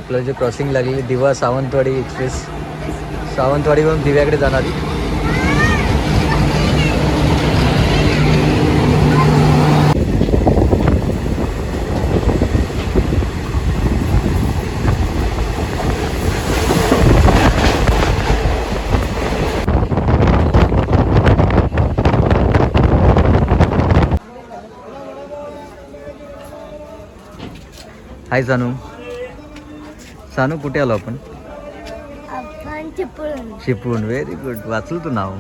आपल्याला जे क्रॉसिंग लागली दिवा सावंतवाडी एक्सप्रेस, सावंतवाडीवरून दिव्याकडे जाणारी. हाय सानू. सानू कुठे आलो आपण? चिपळूण. व्हेरी गुड, वाचलं तू नाव.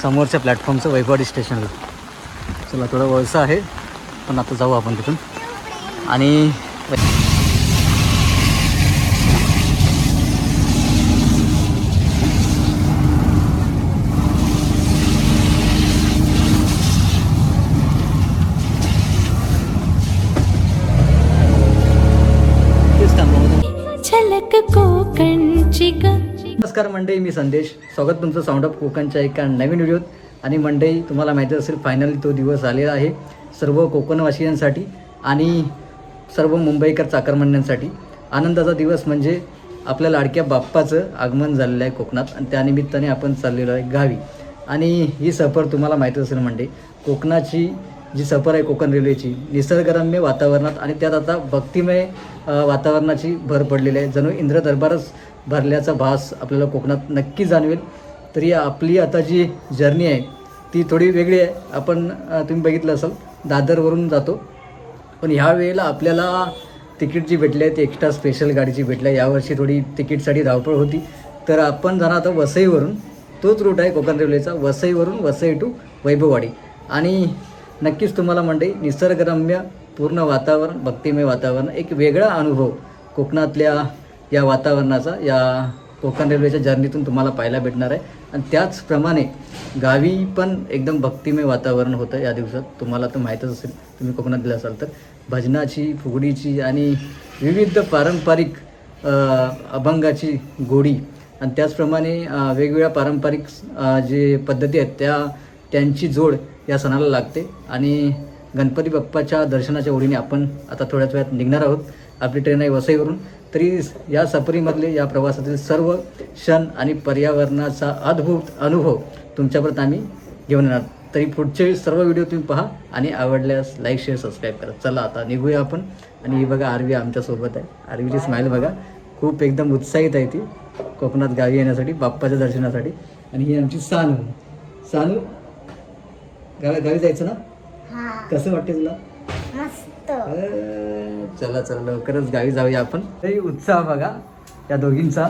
समोरच्या प्लॅटफॉर्मचं वैभववाडी स्टेशनला. चला थोडा वळसा आहे पण आता जाऊ आपण तिथून. आणि नमस्कार मंडळी, मी संदेश. स्वागत तुमचं साऊंड ऑफ कोकणच्या एका नवीन व्हिडिओत. आणि मंडळी, तुम्हाला माहिती असेल फायनली तो दिवस आलेला आहे सर्व कोकणवासियांसाठी आणि सर्व मुंबईकर चाकरमान्यांसाठी. आनंदाचा दिवस म्हणजे आपल्या लाडक्या बाप्पाचं आगमन झालेलं आहे कोकणात आणि त्यानिमित्ताने आपण चाललेलो आहे गावी. आणि ही सफर तुम्हाला माहिती असेल मंडळी, कोकणाची जी सफर आहे कोकण रेल्वेची, निसर्गरम्य वातावरणात आणि त्यात आता भक्तिमय वातावरणाची भर पडलेली आहे. जणू इंद्र दरबारच भरल्याचा भास आपल्याला कोकणात नक्की जाणवेल. तरी आपली आता जी जर्नी आहे ती थोडी वेगळी आहे. आपण तुम्ही बघितलं असाल दादरवरून जातो, पण ह्या वेळेला आपल्याला तिकीट जी भेटली आहे ती एक्स्ट्रा स्पेशल गाडीची भेटली आहे. यावर्षी थोडी तिकीटसाठी धावपळ होती, तर आपण जाणार आता वसईवरून. तोच रूट आहे कोकण रेल्वेचा, वसईवरून वसई टू वैभववाडी. आणि नक्कीच तुम्हाला मंडळी निसर्गरम्य पूर्ण वातावरण, भक्तिमय वातावरण, एक वेगळा अनुभव कोकणातल्या या वातावरणाचा या कोकण रेल्वेच्या जर्नीतून तुम्हाला पाहायला भेटणार आहे. आणि त्याचप्रमाणे गावी पण एकदम भक्तिमय वातावरण होतं या दिवसात. तुम्हाला तर माहीतच असेल, तुम्ही कोकणात गेला असाल तर, भजनाची, फुगडीची आणि विविध पारंपरिक अभंगाची गोडी आणि त्याचप्रमाणे वेगवेगळ्या पारंपरिक जे पद्धती आहेत त्यांची जोड या सणाला लागते. आणि गणपती बाप्पाच्या दर्शनाच्या ओढीने आपण आता थोड्याच वेळात निघणार आहोत. आपली ट्रेन आहे वसईवरून. तरी या सफरीमधले, या प्रवासातील सर्व क्षण आणि पर्यावरणाचा अद्भुत अनुभव तुमच्यापर्यंत आम्ही घेऊन येणार. तरी पुढचे सर्व व्हिडिओ तुम्ही पहा आणि आवडल्यास लाईक, शेअर, सबस्क्राईब करा. चला आता निघूया आपण. आणि ही बघा आरवी आमच्यासोबत आहे. आरवीची स्माईल बघा, खूप एकदम उत्साहित आहे ती कोकणात गावी येण्यासाठी, बाप्पाच्या दर्शनासाठी. आणि ही आमची सानू. सानू, गावी जायचं ना? कसं वाटते तुला? चला लवकरच गावी जाऊया आपण. तरी उत्साह बघा या दोघींचा.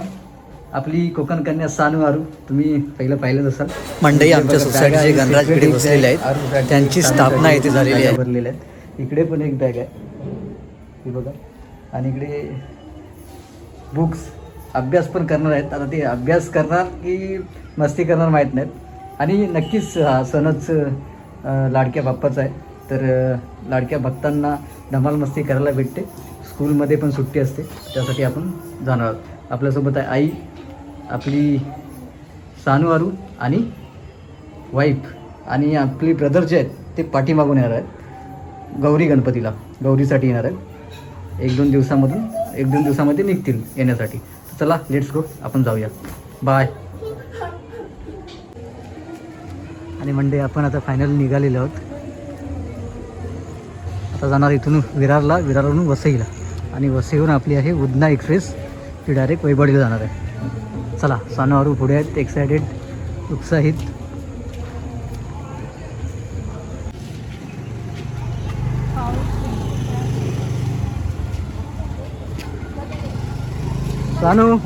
आपली कोकण कन्या सानू आरू तुम्ही पहिलं पाहिलंच असाल. मंडई आमच्या सोसायटीचे गणराज भिडे बसलेले आहेत, त्यांची स्थापना इथे झालेली आहे, भरलेले आहेत. इकडे पण एक बॅग आहे ही बघा. आणि इकडे बुक्स, अभ्यास पण करणार आहेत. आता ते अभ्यास करणार की मस्ती करणार माहीत नाहीत. आणि नक्कीच हा सणच लाडक्या बाप्पाचा आहे, तर लाडक्या भक्तांना धमाल मस्ती करायला भेटते. स्कूलमध्ये पण सुट्टी असते, त्यासाठी आपण जाणार आहोत. आपल्यासोबत आहे आई, आपली सानू आरू आणि वाईफ. आणि आपली ब्रदर जे आहेत ते पाठीमागून येणार आहेत गौरी गणपतीला, गौरीसाठी येणार आहेत. एक दोन दिवसामध्ये निघतील येण्यासाठी. तर चला लेट्स गो, आपण जाऊया. बाय. आणि मंडे आपण आता फायनल निघालेलो आहोत. आता जाणार इथून विरारला, विरारवरून वसईला. आणि वसईवरून आपली आहे उदना एक्सप्रेस, ती डायरेक्ट वैभववाडीला जाणार आहे. चला, सानू आरू पुढे आहेत, एक्सायटेड, उत्साहित. सानू,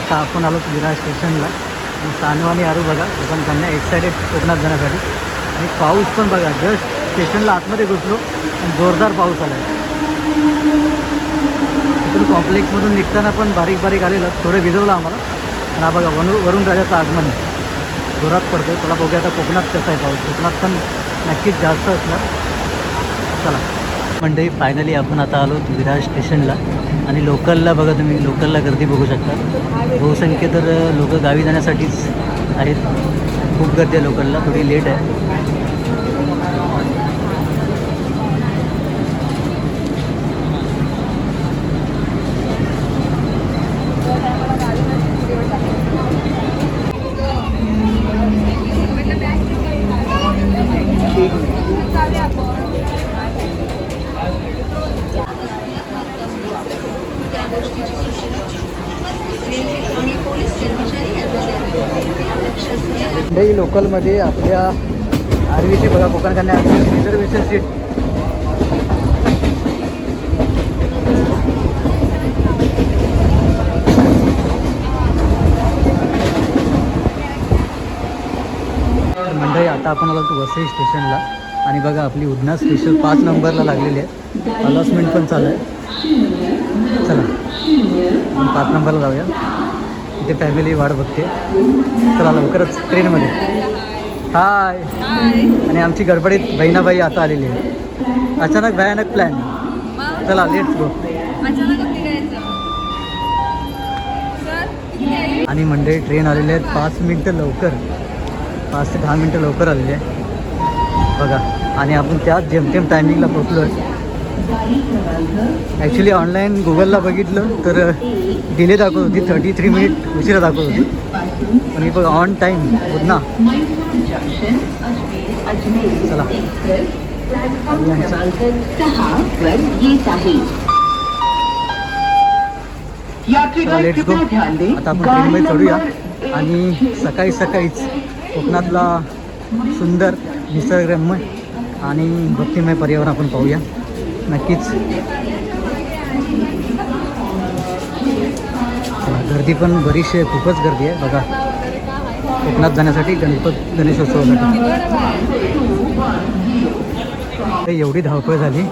आता आपण आलो विरार स्टेशनला. आणि सानू आणि आरू बघा कोकण कन्या एक्सायटेड कोकणात जाण्यासाठी. आणि पाऊस पण बघा, जस्ट स्टेशनला आतमध्ये घुसलो आणि जोरदार पाऊस आला आहे. तिथून कॉम्प्लेक्समधून निघताना पण बारीक बारीक आलेलं, थोडं भिजवलं आम्हाला. आणि हा बघा वरुण राजाचं आगमन जोरात पडतं. त्याला बघूया आता कोकणात कसं आहे पाऊस. कोकणात पण नक्कीच जास्त असणार. चला मंडळी, फायनली आपण आता आलो विरार स्टेशनला. आणि लोकलला बघा तुम्ही, लोकलला गर्दी बघू शकता. बहुसंख्य तर लोक गावी जाण्यासाठीच आहेत. खूप गर्दी आहे लोकलला, थोडी लेट आहे. मुंबई लोकलमध्ये आपल्या आरवीची बघा कोकण कन्या रिझर्वेशन सीट. मंडळी आता आपण आलो वसई स्टेशनला. आणि बघा आपली उधना स्पेशल 5 नंबरला लागलेली आहे. अलॉसमेंट पण चालू आहे. चला 5 नंबरला जाऊया. इथे फॅमिली वाट बघते. चला लवकरच ट्रेनमध्ये. हाय. आणि आमची गडबडीत बहिणाबाई आता आलेली आहे. अचानक भयानक प्लॅन. चला लेट्स गो. आणि मंडळी ट्रेन आलेली आहेत 5 मिनटं लवकर, 5 ते 10 मिनटं लवकर आलेली आहे बघा. आणि आपण त्याच जेमतेम टायमिंगला पोचलो आहे. ॲक्च्युली ऑनलाईन गुगलला बघितलं तर डिले दाखवत होती, 33 मिनिट उशिरा दाखवत होती. पण ही बघा ऑन टाईम उधना. चला लेट्स गो. आता आपण ट्रेनमध्ये चढूया आणि सकाळी सकाळीच कोकणातला सुंदर निसर्गरम्य आणि भक्तिमय पर्यावरण आपण पाहूया नक्कीच. गर्दी पण बरीचशी, खूपच गर्दी आहे बघा कोकणात जाण्यासाठी, गणेशोत्सवासाठी. एवढी धावपळ झाली,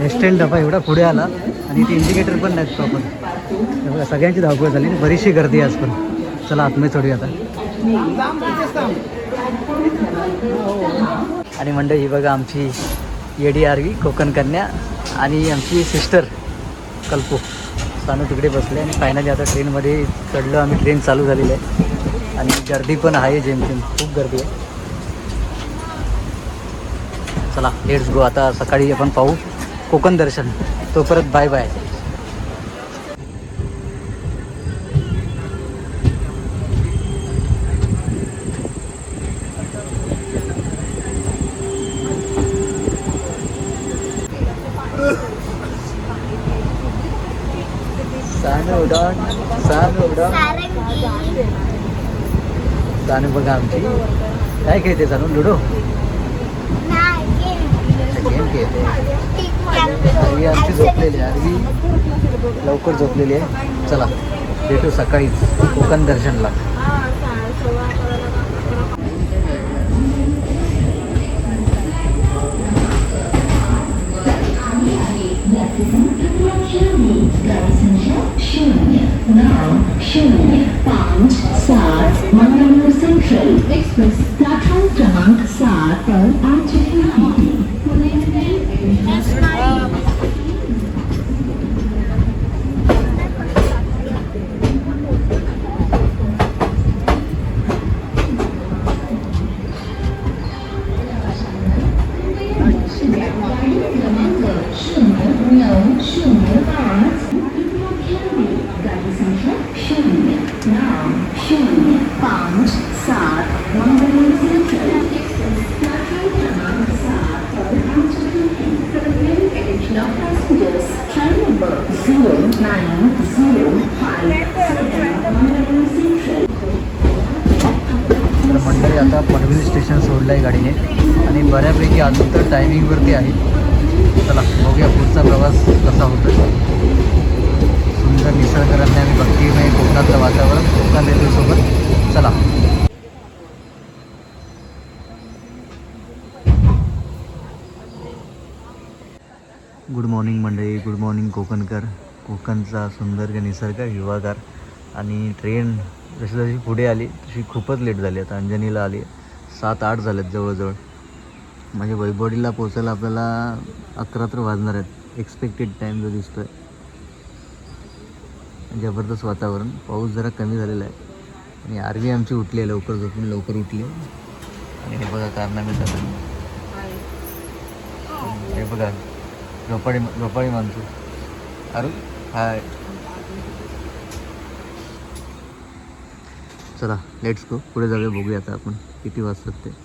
एक्सटेंड डबा एवढा पुढे आला आणि ते इंडिकेटर पण नाहीत प्रॉपर. सगळ्यांची धावपळ झाली, बरीचशी गर्दी आहे आज पण. चला आतमध्ये चढूया आता. आणि मंडळी ही बघा आमची येडी आरवी कोकण कन्या आणि आमची सिस्टर कल्पू. सानू तिकडे बसले. आणि फायनली आता ट्रेनमध्ये चढलो आम्ही. ट्रेन चालू झालेली आहे आणि गर्दी पण आहे, जेमतेम खूप गर्दी आहे. चला लेट्स गो. आता सकाळी आपण पाहू कोकण दर्शन. तोपर्यंत बाय बाय. सानू बघा आमची काय खेळते. सानू लुडो गेम खेळते. आरवी आमची झोपलेली आहे. आरवी लवकर झोपलेली आहे. चला भेटू सकाळीच कोकण दर्शनला. मंगळूर सेंट्रल एक्सप्रेस प्लॅटफॉर्म क्रमांक 7 पर आ चुकी है. मंडळी आता पनवेल स्टेशन सोडलं आहे गाडीने आणि बऱ्यापैकी अजून तर टायमिंगवरती आहे. चला बघूया पुढचा प्रवास कसा होतो. सुंदर निसर्गरम्य आणि भक्तिमय कोकणातलं वातावरण कोकण रेल्वेसोबत. चला. गुड मॉर्निंग मंडळी, गुड मॉर्निंग कोकणकर. कोकणचा सुंदर निसर्ग हिरवागार आणि ट्रेन जशी जशी पुढे आली तशी खूपच लेट झाली. आता अंजनीला आली 7-8 झालेत जवळजवळ. म्हणजे वैभवडीला पोचायला आपल्याला 11 तर वाजणार आहेत. एक्सपेक्टेड टाईम जो दिसतो आहे. जबरदस्त वातावरण. पाऊस जरा कमी झालेला आहे आणि आरवी आमची उठली आहे, लवकर झोपून लवकर उठली आणि हे बघा कारनामे चालू. हे बघा झोपाळी माणसं. अरे हाय. चला लेट्स गो, पुढे जाऊया, बघूया आता आपण किती वाजतात ते.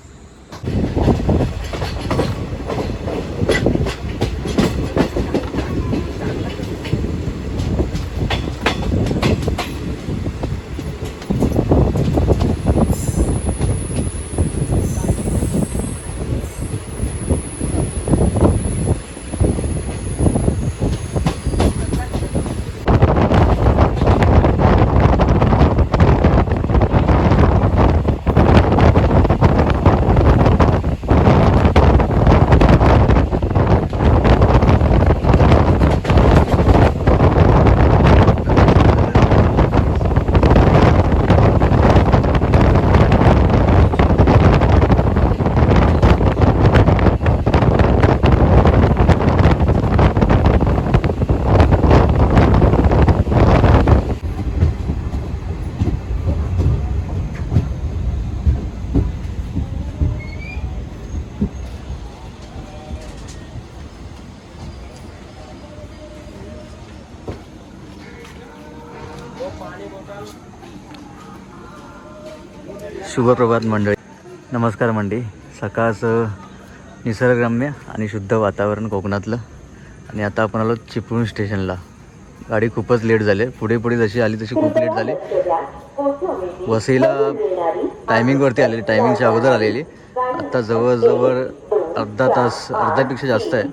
शुभप्रभात मंडळी. नमस्कार मंडळी. सकाळचं निसर्गरम्य आणि शुद्ध वातावरण कोकणातलं. आणि आता आपण आलो चिपळूण स्टेशनला. गाडी खूपच लेट झाली. पुढे पुढे जशी आली तशी खूप लेट झाली. वसईला टायमिंगवरती आलेली, टायमिंगच्या अगोदर आलेली. आता जवळजवळ अर्ध्यापेक्षा जास्त आहे.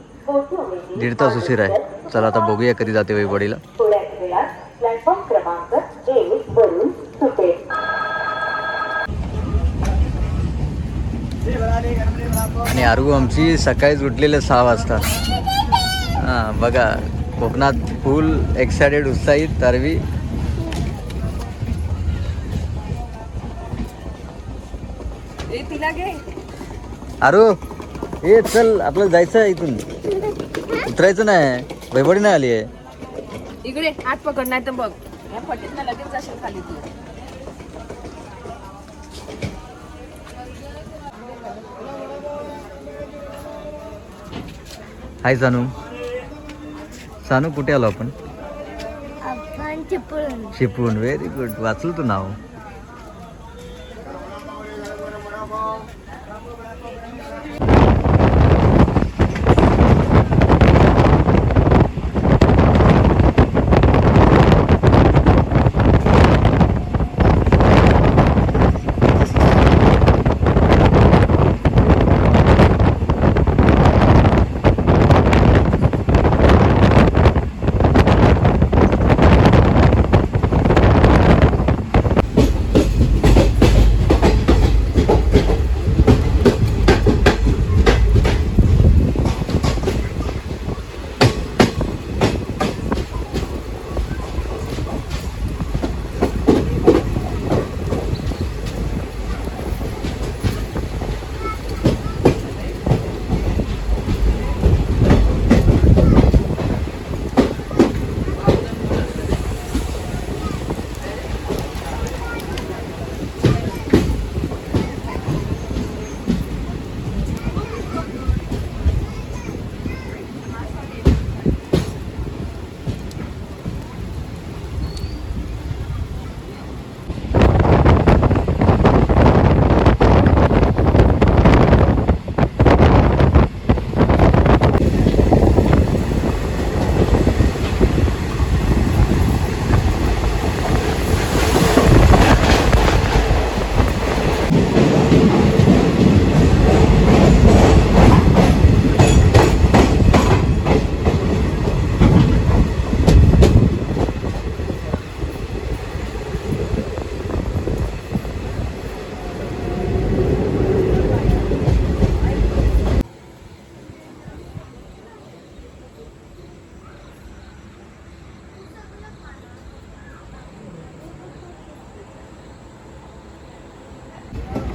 1.5 तास उशीर आहे. चला आता बघूया कधी जाते वैभवडीला. आणि आरगू आमची सकाळीच उठलेलं 6 वाजता. हां बघा, कोकणात फुल एक्सायटेड, उत्साहित आरवी. आरू ए चल, आपल्याला जायचं आहे. इथून उतरायचं नाही, वैभवडी नाही आली आहे. इकडे हात पकड, नाही तर बघ या फटीत लगेच जाशील खाली तू. हाय सानू. सानू कुठे आलो आपण? चिपळूण. व्हेरी गुड, वाचलं तू नाव.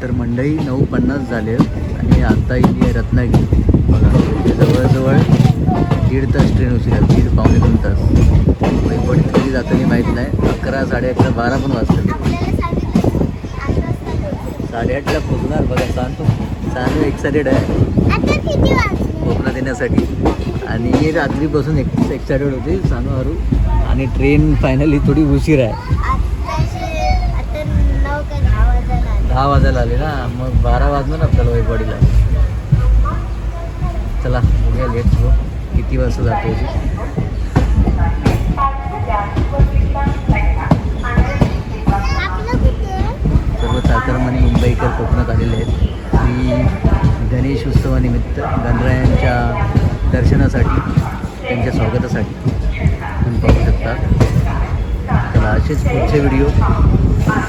तर मंडई 9:50 झाले आणि आता इथे आहे रत्नागिरी. बघा इथे जवळजवळ 1.5 तास ट्रेन उशिरा, 1.5-2 तास. वैपडीत कधी जाताना माहीत नाही. 11, 11:30, 12 पण वाजतात. 8:30ला पोचणार. बघा सांगतो एक्सायटेड आहे कोकणात येण्यासाठी. आणि रात्रीपासून एक्सायटेड होते सानू आणि ट्रेन फायनली थोडी उशीर आहे. 10 वाजायला आले ना, मग 12 वाजणार आपल्याला वैपडीला. चला बघूया लेट्स गो किती वाजता जातो. सर्व चाकरमानी मुंबईकर कोकणात आलेले आहेत. मी गणेश उत्सवानिमित्त गणरायांच्या दर्शनासाठी, त्यांच्या स्वागतासाठी तुम्ही पाहू शकता. तर असेच पुढचे व्हिडिओ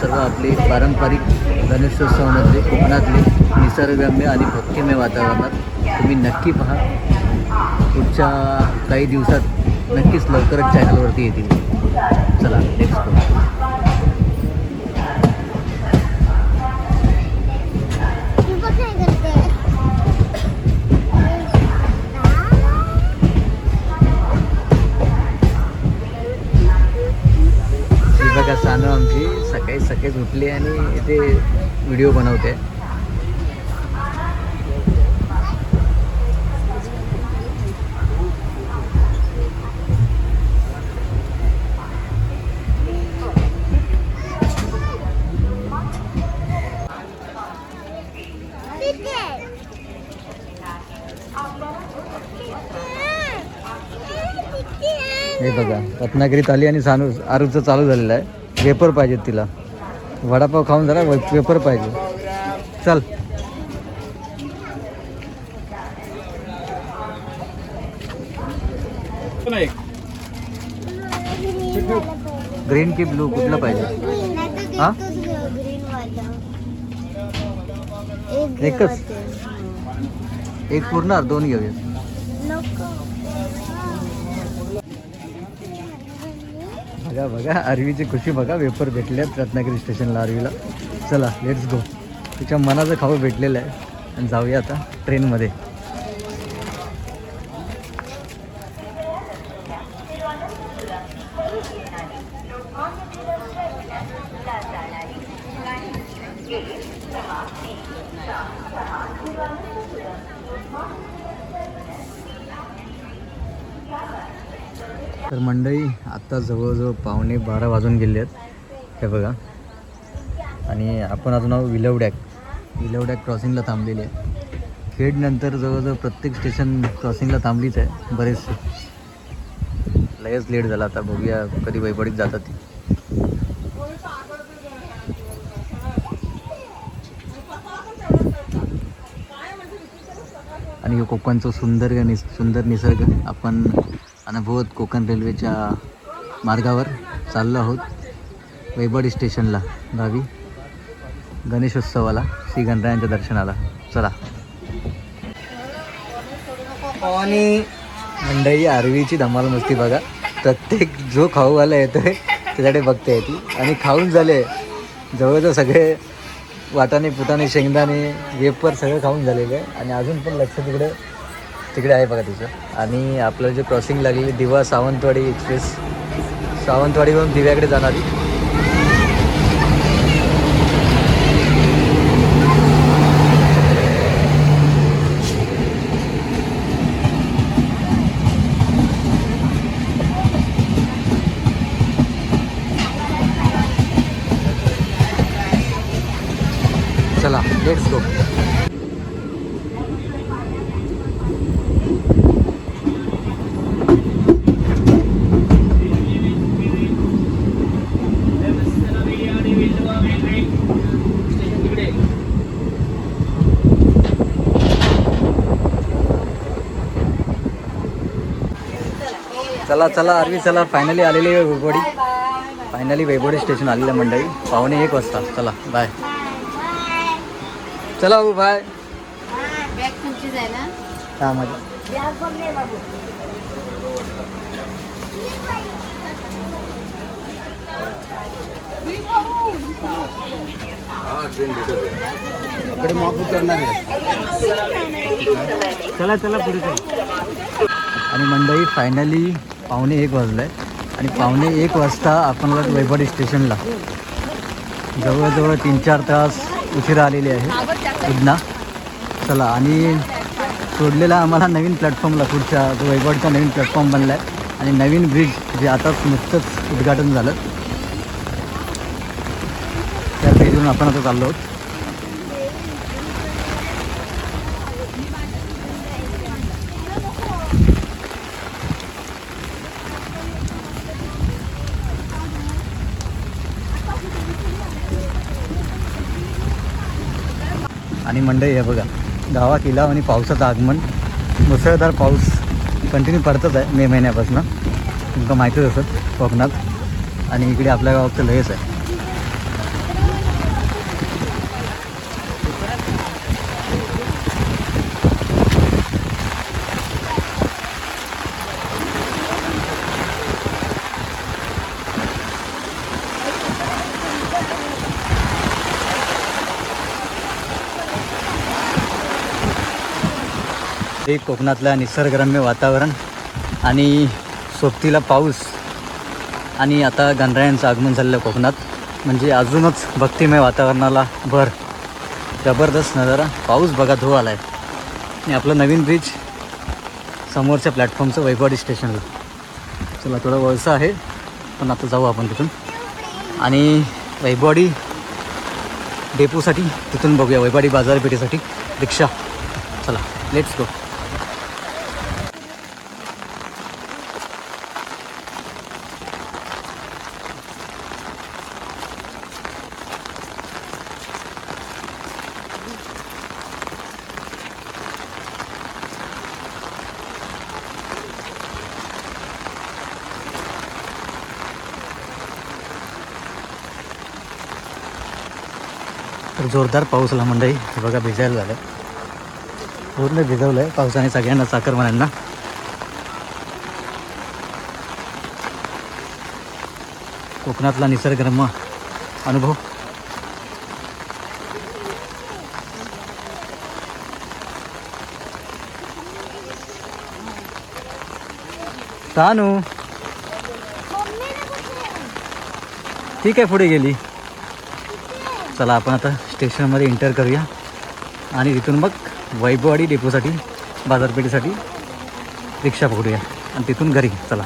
सर्व आपले पारंपरिक गणेशोत्सवामधले कोकणातले निसर्गरम्य आणि भक्तिमय वातावरणात तुम्ही नक्की पहा. पुढच्या काही दिवसात नक्कीच लवकरच चॅनलवरती येतील. चला नेक्स्ट गो. बघा सानू आमची सकाळी उठली आणि इथे व्हिडिओ बनवते. हे बघा रत्नागिरीत आली आणि सानू आरूचं चालू झालेलं आहे. वेपर पाहिजेत तिला. वडापाव खाऊन जरा वेपर पाहिजे. चल ग्रीन की ब्लू कुठलं पाहिजे? हा एकच, एक पूर्ण 2 घेऊया. बघा बघा आरवीची खुशी बघा. वेपर भेटल्यात रत्नागिरी स्टेशनला आरवीला. चला लेट्स गो. तिच्या मनाचं खावं भेटलेलं आहे आणि जाऊया आता ट्रेनमध्ये. तर मंडळी आत्ता जवळजवळ 11:15 वाजून गेले आहेत. हे बघा. आणि आपण अजून विलवड्याक क्रॉसिंगला थांबलेले आहे. खेडनंतर जवळजवळ प्रत्येक स्टेशन क्रॉसिंगला थांबलीच आहे बरेचसे. लयच लेट झाला. आता बघूया कधी वैपडीत जातात ती. आणि कोकणचं सुंदर निसर्ग आपण अनुभवत कोकण रेल्वेच्या मार्गावर चाललो आहोत वैपडी स्टेशनला, गावी गणेशोत्सवाला, श्री गणरायांच्या दर्शनाला. चला. आणि मंडई आरवीची धमाल मस्ती बघा. प्रत्येक जो खाऊवाला येतोय त्याच्याकडे बघता येते. आणि खाऊन झाले जवळजवळ सगळे वाटाणे फुटाणे शेंगदाणे वेपर सगळं खाऊन झालेलं आहे. आणि अजून पण लक्ष तिकडे आहे बघा तिचं. आणि आपलं जे क्रॉसिंग लागलेली दिवा सावंतवाडी एक्सप्रेस, सावंतवाडीवरून दिव्याकडे जाणारी. चला लेट्स गो. चला चला आरवी चला. फायनली आलेली आहे वैभवडी. फायनली वैभवडी स्टेशन आलेलं मंडळी. 1:15 वाजता. चला बाय. चला हो बाय. हां माझं इकडे मॉप उतरणार आहे. चला चला पुढे चला. आणि मंडळी फायनली 1:45 वाजलाय आणि 1:45 वाजता आपण वैभववाडी स्टेशनला जवळजवळ 3-4 तास उशिरा आलेले आहे पुन्हा. चला आणि सोडलेला आम्हाला नवीन प्लॅटफॉर्मला पुढच्या जो वैभववाडीचा नवीन प्लॅटफॉर्म बनला आहे आणि नवीन ब्रिज जे आताच नुकतंच उद्घाटन झालं त्या ब्रिजवरून आपण आता चाललो आहोत. आणि मंडई आहे बघा गावा किल्ला आणि पावसाचं आगमन. मुसळधार पाऊस कंटिन्यू पडतच आहे मे महिन्यापासून, तुमका माहितीच असत कोकणात. आणि इकडे आपल्या गावाचं लयच आहे. एक कोकणातलं निसर्गरम्य वातावरण आणि सोबतीला पाऊस आणि आता गणरायांचं आगमन झालेलं कोकणात म्हणजे अजूनच भक्तिमय वातावरणाला भर. जबरदस्त नजारा. पाऊस बघा धो आला आहे आणि आपलं नवीन ब्रिज समोरच्या प्लॅटफॉर्मचं वैभववाडी स्टेशनला. चला थोडं वळसं आहे पण आता जाऊ आपण तिथून आणि वैभववाडी डेपोसाठी तिथून बघूया वैभववाडी बाजारपेठेसाठी रिक्षा. चला लेट्स गो. तर जोरदार पाऊस आला मंडई. हे बघा भिजायला झालं, पूर्ण भिजवलं आहे पावसाने सगळ्यांना चाकरमान्यांना. कोकणातला निसर्गरम्य अनुभव. सानू ठीक आहे पुढे गेली. चला आपण आता स्टेशनमध्ये एंटर करूया आणि तिथून मग वैभववाडी डेपोसाठी बाजारपेठेसाठी रिक्षा पकडूया आणि तिथून घरी. चला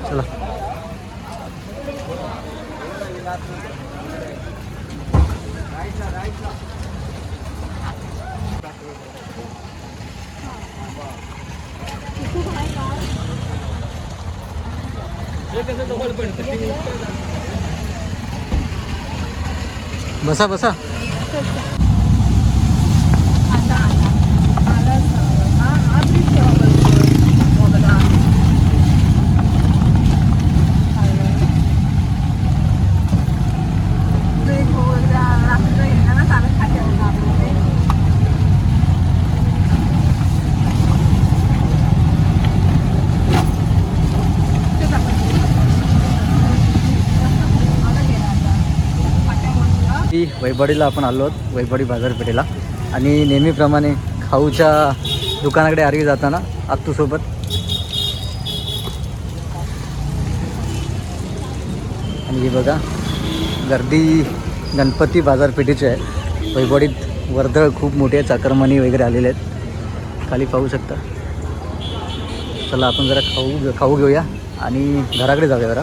चला बसा बसा. वैभववाडीला आपण आलो आहोत, वैभववाडी बाजारपेठेला. आणि नेहमीप्रमाणे खाऊच्या दुकानाकडे आरवी जाताना आत्तूसोबत. आणि हे बघा गर्दी गणपती बाजारपेठेची आहे. वैभववाडीत वर्दळ खूप मोठी आहे, चाकरमानी वगैरे आलेले आहेत, खाली पाहू शकता. चला आपण जरा खाऊ घेऊया आणि घराकडे जाऊया.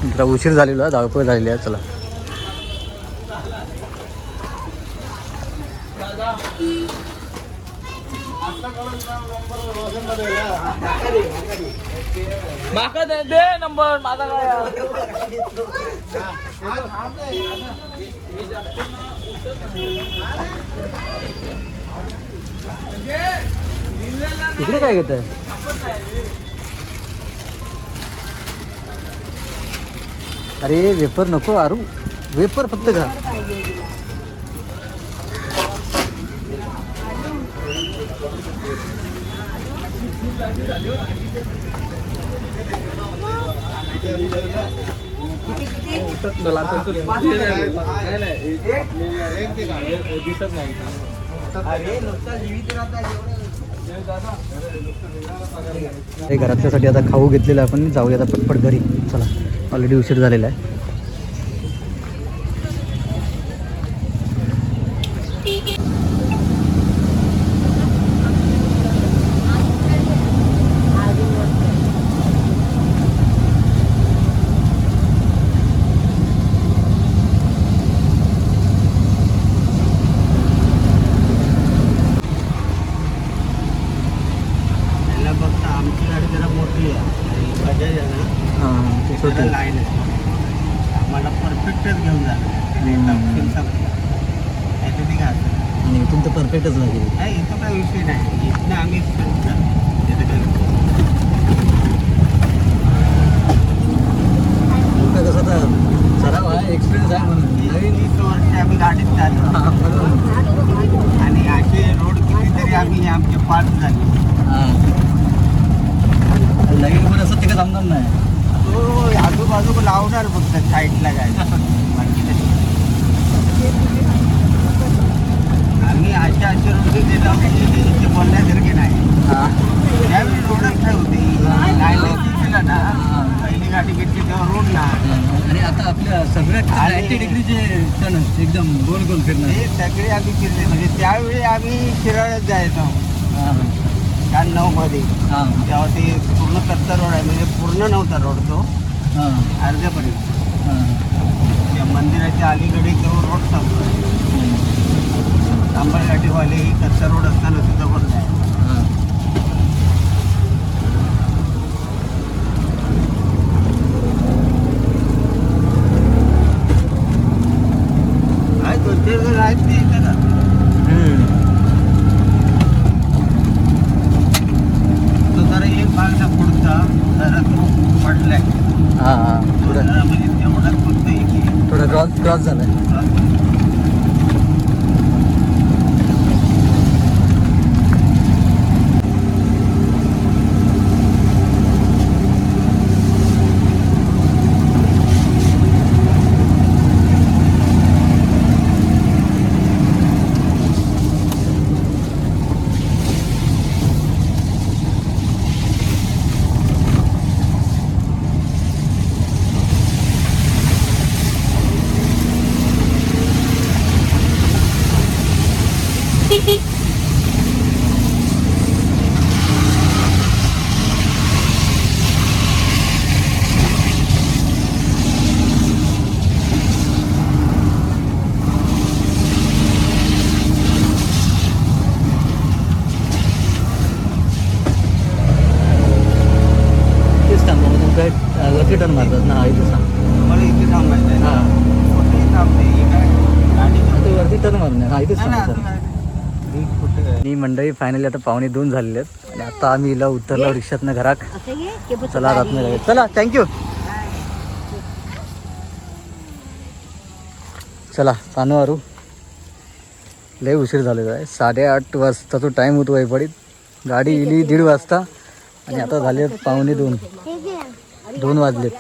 जरा उशीर झालेला आहे, धावपळ झालेली आहे. चला माका दे नंबर माझा काय इकडे काय घेत अरे वेपर नको आरू वेपर फक्त का हे घरातल्यासाठी आता खाऊ घेतलेलं आपण जाऊया आता पटपट घरी चला ऑलरेडी उशीर झालेला आहे फक्त आमची गाडी जरा मोठी आहे आणि बजाज आहे ना हां ते त्याला छोटे लाईन आहे आम्हाला परफेक्टच घेऊन जाणार याच्यासाठी काय असतं आणि इथून तर परफेक्टच लागेल नाही इथं काही विषय नाही इथनं आम्ही तिथं काय तुमचा कसं तर सराव आहे एक्सपिरियन्स आहे म्हणून नवीन 20 वर्ष आम्ही गाडीत चाललो हां बरोबर आणि असे रोड कितीतरी आम्ही आमचे पास झाले हां लगेच पण असं तिकडे जमणार नाही तो आजूबाजू लावणार फक्त साईडला गाडी बाकी नाही. आम्ही अशा रोड देतो ते बोलण्यासारखे नाही हां त्यावेळी रोडच काय होती दिला ना पहिली गाडी घेतली तेव्हा रोड ना आणि आता आपल्या सगळ्यात 90 डिग्रीचे टर्न एकदम गोल गोल फिरणं हे सगळे आम्ही फिरले म्हणजे त्यावेळी आम्ही शिराळ्यात जायचो हां 99 मध्ये हां तेव्हा ते पूर्ण कच्चा रोड आहे म्हणजे पूर्ण नव्हता रोड तो हां अर्ध्यापर्यंत हां त्या मंदिराच्या अलीकडे तो रोड चालू आहे तांबळघाटीवाले कच्चा रोड असताना सुद्धा पण नाही हां आहे 2-4 जण आहेत ते इथे ना तो जरा एक भागचा पुढचा जरा तो पडलाय हां हां थोडं जरा म्हणजे तेवढाच फक्त एक थोडं क्रॉस झालं वरती टर्न मारतात ना इथे सांग मला इथे थांबायचं आहे ना कुठेही थांबते ही काय गाडी ते वरती टर्न मारणार हां इथेच नाही ना, सांग असं सर काय. ही कुठे आहे? आणि मंडळी फायनली आता 2:45 झालेले आहेत आणि आता आम्ही हिला उतरलो रिक्षातनं घरात चला रात चला थँक्यू चला तानू आरू लय उशीर झालेला आहे 8:30 वाजता तो टाईम होतो वैपडीत गाडी इली 1:30 वाजता आणि आता झाले 1:45 2 वाजलेत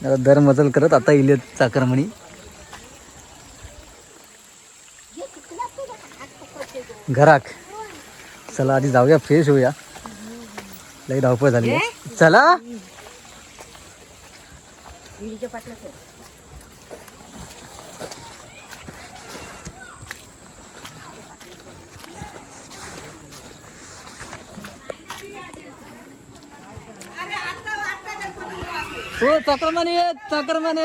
आता दर मजल करत आता इलेत चाकरमणी घराक चला आधी जाऊया फ्रेश होऊया लई धावपळ झाली आहे. चला हो चाकरमाने चाकरमाने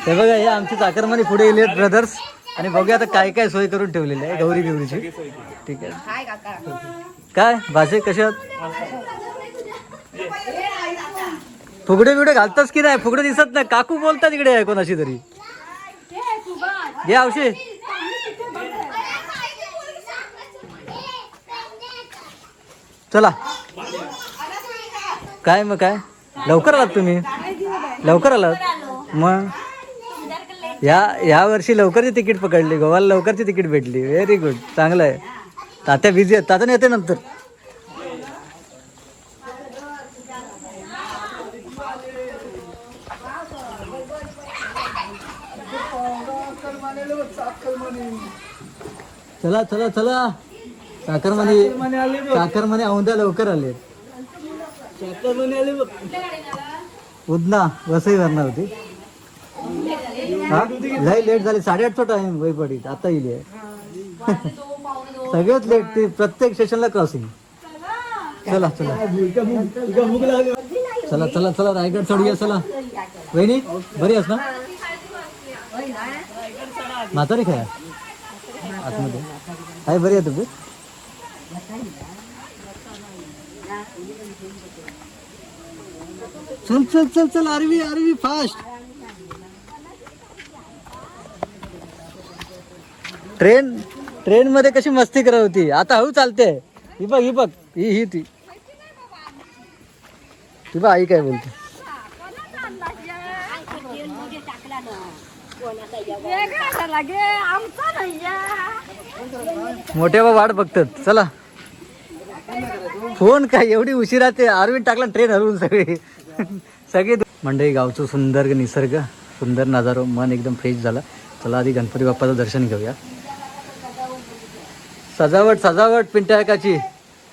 हे बघा हे आमचे चाकरमानी पुढे येले ब्रदर्स आणि बघूया आता काय काय सोय करून ठेवलेली आहे गौरी बिवरीची. ठीक आहे काय भाषे कशात फुगडे बिगडे घालताच की नाही फुगडे दिसत नाही काकू बोलतात इकडे आहे कोणाशी तरी घे आवशे चला काय मग काय लवकर आलात तुम्ही लवकर आलात मग या वर्षी लवकरची तिकीट पकडली गोवाला लवकरची तिकीट भेटली व्हेरी गुड चांगलं आहे तात्या बिझी आहेत तात्या येते नंतर चला चला चला साखरमाने औंधा लवकर आले उदना वसई भरणार होती हा लय लेट झाली 8:30चा टाइम वय पडीत आता येईल सगळ्यात लेट ते प्रत्येक स्टेशनला क्रॉसिंग चला चला चला चला चला रायगड चढूया चला वहिनी बरी आहेस ना म्हातारी काय आतमध्ये आहे बरी आहे तुम्ही चल चल चल चल आरवी आरवी फास्ट ट्रेन मध्ये कशी मस्ती करत होती आता हळू चालते ही बघ ही ती बघ आई काय बोलते मोठे बा वाट बघतात चला फोन काय एवढी उशिरा ते अरविंद टाकला ट्रेन हरवून सगळे मंडळी गावचं सुंदर निसर्ग सुंदर नजारो मन एकदम फ्रेश झाला चला आधी गणपती बाप्पाचं दर्शन घेऊया सजावट पिंट्याकाची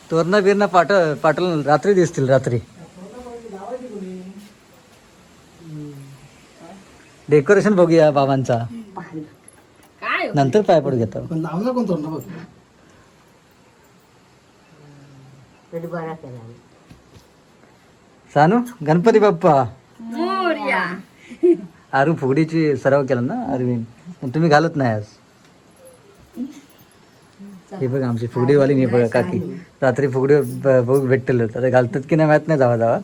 तोरणा बिरणा पाटल रात्री दिसतील रात्री डेकोरेशन बघूया बाबांचा नंतर पाय पडू घेतो सानू गणपती बाप्पा आरू फुगडीची सराव केला ना अरविंद पण तुम्ही घालत नाही आज हे बघा आमची फुगडीवाली नाही बघा काकी रात्री फुगडी बघू भेटलेलं आता घालतात की नाही माहित नाही जावा